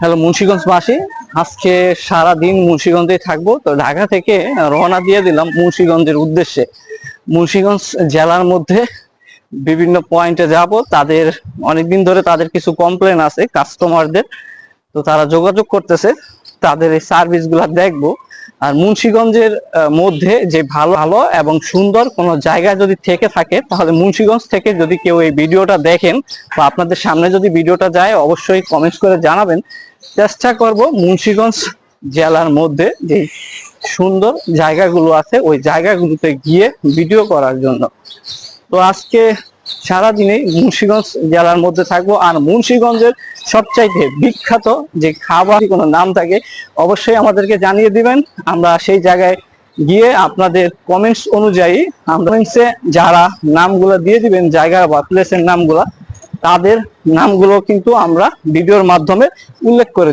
Hello মুন্সিগঞ্জবাসী, আজকে সারা দিন মুন্সিগঞ্জে থাকবো। তো ঢাকা থেকে রওনা দিয়ে দিলাম মুন্সিগঞ্জের উদ্দেশ্যে। মুন্সিগঞ্জ জেলার মধ্যে বিভিন্ন পয়েন্টে যাব। তাদের অনেকদিন ধরে তাদের কিছু কমপ্লেন আছে কাস্টমারদের, তো তারা যোগাযোগ করতেছে, তাদের এই সার্ভিস গুলা দেখবো। আর মুন্সিগঞ্জের মধ্যে যে ভালো ভালো এবং সুন্দর কোনো জায়গা যদি থেকে থাকে, তাহলে মুন্সিগঞ্জ থেকে যদি কেউ এই ভিডিওটা দেখেন বা আপনাদের সামনে যদি ভিডিওটা যায়, অবশ্যই কমেন্টস করে জানাবেন। চেষ্টা করব মুন্সিগঞ্জ জেলার মধ্যে যে সুন্দর জায়গাগুলো আছে ওই জায়গাগুলোতে গিয়ে ভিডিও করার জন্য। তো আজকে সারাদিনে মুন্সিগঞ্জ জেলার মধ্যে থাকবো। আর মুন্সিগঞ্জের সবচাইতে বিখ্যাত যে খাবার কোনো নাম থাকে, অবশ্যই আমাদেরকে জানিয়ে দিবেন। আমরা সেই জায়গায় গিয়ে আপনাদের কমেন্টস অনুযায়ী আমরা কমেন্টসে যারা নামগুলো দিয়ে দিবেন জায়গা বা প্লেসের নামগুলা, তাদের নামগুলো কিন্তু আমরা ভিডিওর মাধ্যমে উল্লেখ করে